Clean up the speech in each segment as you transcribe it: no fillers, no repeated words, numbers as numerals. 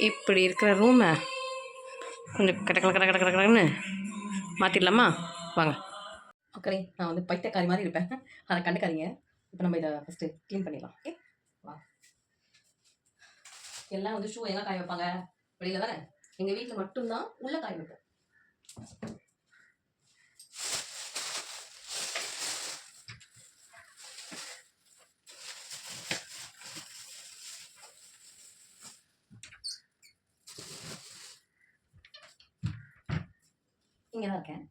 இப்படி இருக்கிற ரூமை கொஞ்சம் கடன்னு மாற்றிடலாமா? வாங்க. ஓகே, நான் வந்து பைத்தியக்காரி மாதிரி இருப்பேன், அதை கண்டுக்காதீங்க. இப்போ நம்ம இதை ஃபஸ்ட்டு க்ளீன் பண்ணிடலாம். ஓகே வா. எல்லாம் வந்து ஷூ எங்கே காய வைப்பாங்க? வெளியில் தானே. எங்கள் வீட்டில் மட்டும்தான் உள்ளே காய வைப்போம். இங்கே தான் இருக்கேன்.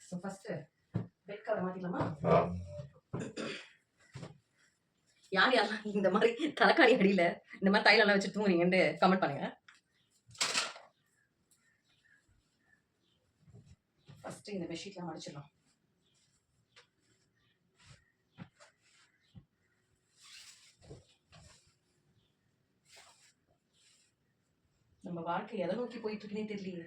ஸோ ஃபஸ்ட்டு பெட் கவர் மாற்றிக்கலாமா? யார் யாரெல்லாம் இந்த மாதிரி தலைக்காணி அடியில் இந்த மாதிரி தைலெல்லாம் வச்சு தூங்குறீங்கன்னு கமெண்ட் பண்ணுங்க. ஃபஸ்ட்டு இந்த பெட்ஷீட்லாம் மடிச்சிடலாம். நம்ம வாழ்க்கை எதை நோக்கி போயிட்டு இருக்குன்னே தெரியலையே.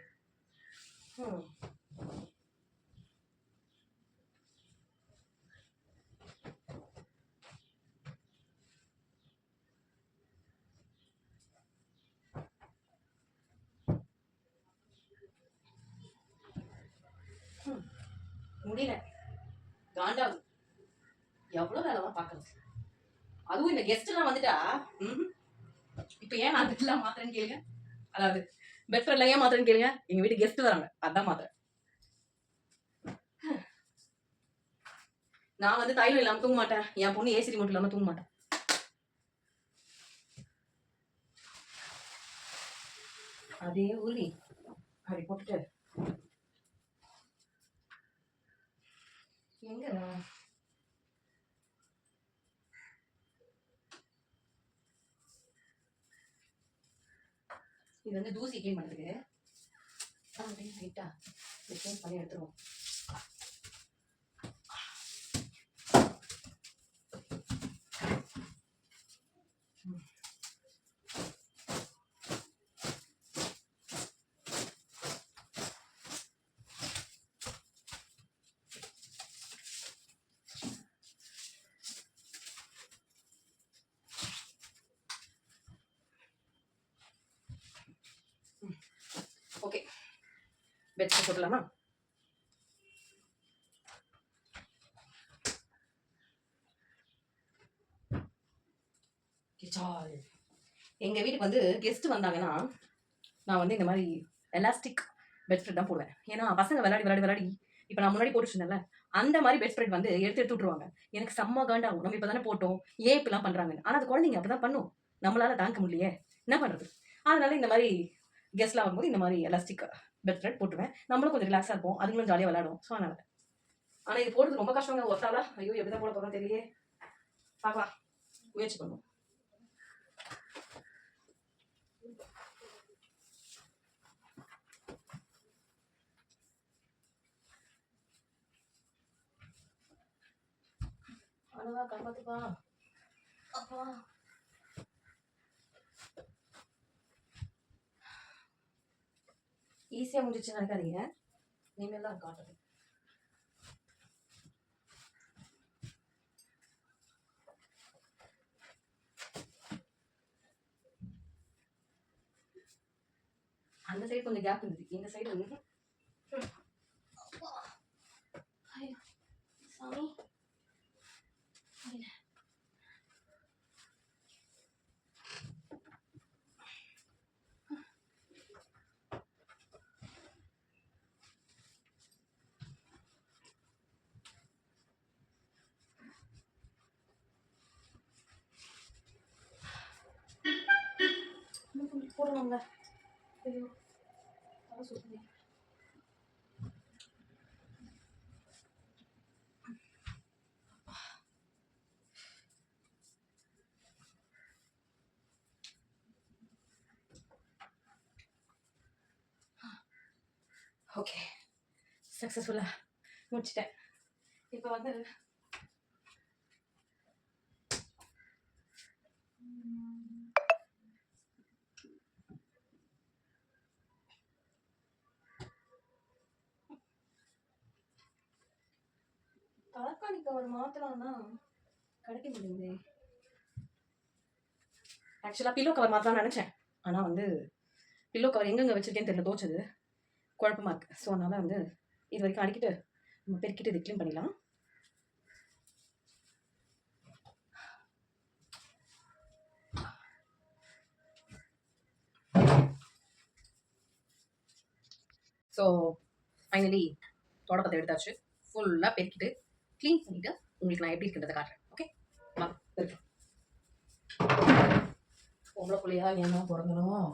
முடியல, காண்டாவது. எவ்வளோ வேலைதான் பார்க்கறது. அதுவும் இந்த கெஸ்ட் எல்லாம் வந்துட்டா இப்போ ஏன் நான் அதெல்லாம் மாத்திரன்னு கேளுங்க. அதாவது பெட்ல ஏன் மாத்திரன்னு கேளுங்க. எங்க வீட்டு கெஸ்ட் வராங்க, அதான் மாத்திரம். நான் வந்து தைலம் இல்லாம தூங்க மாட்டேன். என் பொண்ணு ஏசி ரிமோட் இல்லாம தூங்க மாட்டேன். அதே ஊலி அப்படி போட்டுட்டு எங்க இது வந்து தூசி கிளீன் பண்ணுறதுக்கு லைட்டாக கிளீன் பண்ணி எடுத்துருவோம். ஓகே, பெட்ஷீட் போடலாமா? எங்கள் வீட்டுக்கு வந்து கெஸ்ட் வந்தாங்கன்னா நான் வந்து இந்த மாதிரி எலாஸ்டிக் பெட் ஸ்ப்ரெட் தான் போடுவேன். ஏன்னா பசங்க விளையாடி இப்போ நான் முன்னாடி போட்டு இருந்தேன்ல, அந்த மாதிரி பெட் ஸ்ப்ரெட் வந்து எடுத்து விட்டுருவாங்க. எனக்கு செம்ம காண்டாகும். நம்ம இப்போ தானே போட்டோம், ஏன் இப்பெல்லாம் பண்ணுறாங்க? ஆனால் அது குழந்தைங்க அப்போ தான் பண்ணும், நம்மளால தாங்க முடியலையே, என்ன பண்ணுறது? அதனால இந்த மாதிரி கெஸ்ட்லாம் வரும்போது இந்த மாதிரி எலாஸ்டிக் பெட் ஸ்ப்ரெட் போட்டுருவேன். நம்மளும் கொஞ்சம் ரிலாக்ஸாக இருப்போம், அதுங்களும் ஜாலியாக விளையாடும். ஸோ அதனால. ஆனால் இது போடுறது ரொம்ப கஷ்டங்க. ஒருத்தாளா ஐயோ எப்படி தான் போட போகிறோம் தெரியலையே. பார்க்கலாம், முயற்சி பண்ணுவோம். அனுவா காப்பாத்துப்பா, அப்பா. ஈஸியாக முடிச்சு நினைக்காதீங்க, இனிமேல் தான் காட்டுது. அந்த சைடு கொஞ்சம் கேப் இருந்தது, இந்த சைடு வந்து சாமி போடுவாங்க. ஐயோ சுத்தி ஓகே, சக்ஸஸ்ஃபுல்லாக முடிச்சிட்டேன். இப்போ வந்து தலைக்காணி கவர் மாற்றலாம்னா கிடைக்க முடியுது. ஆக்சுவலாக பில்லோ கவர் மாற்றலாம்னு நினச்சேன், ஆனால் வந்து பில்லோ கவர் எங்கெங்கே வச்சிருக்கேன்னு தெரியல, தோச்சது குழப்பமாக இருக்குது. ஸோ அதனால் வந்து இது வரைக்கும் அடிக்கிட்டு நம்ம பெருக்கிட்டு இது க்ளீன் பண்ணிடலாம். ஸோ ஃபைனலி தொடப்பத்தை எடுத்தாச்சு. ஃபுல்லாக பெருக்கிட்டு க்ளீன் பண்ணிவிட்டு உங்களுக்கு நான் எப்படி இருக்கிறத காட்டுறேன். ஓகே, வா பெருக்கலாம். பொம்பளை பிள்ளையா ஏன்னா பிறந்தனும்.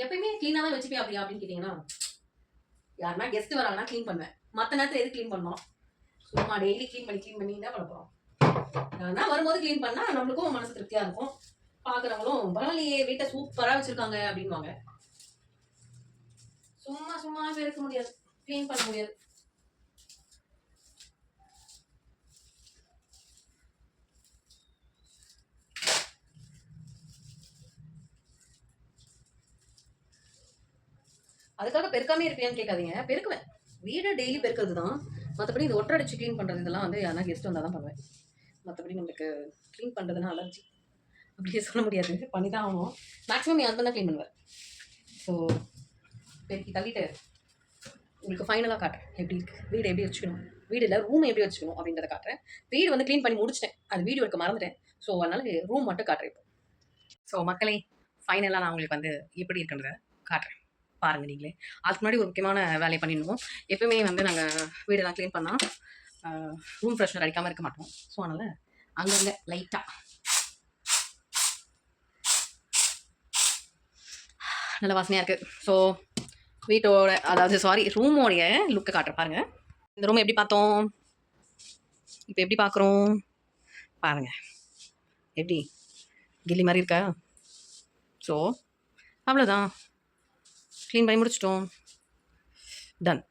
எப்பயுமே க்ளீனாக தான் வச்சுப்பேன் அப்படியா அப்படின்னு கேட்டிங்கன்னா, யாருன்னா கெஸ்ட் வராங்கன்னா க்ளீன் பண்ணுவேன். மற்ற நேரத்தில் எது க்ளீன் பண்ணோம்? சும்மா டெய்லி க்ளீன் பண்ணி தான் பண்ண போகிறோம். ஆனால் வரும்போது க்ளீன் பண்ணால் நம்மளுக்கும் மனசு திருப்தியாக இருக்கும். பார்க்குறவங்களும் பரவாயில்லையே வீட்டை சூப்பராக வச்சுருக்காங்க அப்படின்வாங்க. சும்மா பெருக்க முடியாது, க்ளீன் பண்ண முடியாது. அதுக்காக பெருக்காமே இருப்பேன்னு கேட்காதீங்க, பெருக்குவேன். வீடு டெய்லி பெருக்கிறது தான். மற்றபடி இது ஒட்டடிச்சு க்ளீன் பண்ணுறது இதெல்லாம் வந்து யாரா கெஸ்ட் வந்தால் தான் பண்ணுவேன். மற்றபடி நம்மளுக்கு க்ளீன் பண்ணுறதுனா அலர்ஜி அப்படியே சொல்ல முடியாது, பண்ணி தான் ஆகணும். மேக்ஸிமம் என் ஹஸ்பண்ட் தான் க்ளீன் பண்ணுவேன். ஸோ பெருக்கி தள்ளிட்டு உங்களுக்கு ஃபைனலாக காட்டுறேன் எப்படி இருக்குது, வீடு எப்படி வச்சுக்கணும், வீடு இல்லை ரூம் எப்படி வச்சுக்கணும் அப்படின்றத காட்டுறேன். வீடு வந்து க்ளீன் பண்ணி முடிச்சிட்டேன், அது வீடியோ எடுக்க மறந்துட்டேன். ஸோ அதனால் ரூம் மட்டும் காட்டுறேன் இப்போ. ஸோ மக்களே, ஃபைனலாக நான் உங்களுக்கு வந்து எப்படி இருக்குன்றத காட்டுறேன், பாருங்கள் நீங்களே. அதுக்கு முன்னாடி ஒரு முக்கியமான வேலையை பண்ணிடணும். எப்பவுமே வந்து நாங்கள் வீடெல்லாம் க்ளீன் பண்ணால் ரூம் ஃப்ரெஷ்னர் அடிக்காமல் இருக்க மாட்டோம். ஸோ அதனால் அங்கங்கே லைட்டாக நல்ல வாசனையாக இருக்குது. ஸோ வீட்டோட ரூமோடைய லுக்கை காட்டுறேன் பாருங்கள். இந்த ரூம் எப்படி பார்த்தோம், இப்போ எப்படி பார்க்குறோம் பாருங்கள், எப்படி கில்லி மாதிரி இருக்கா? ஸோ அவ்வளோதான், க்ளீன் பண்ணி முடிச்சிட்டோம், டன்.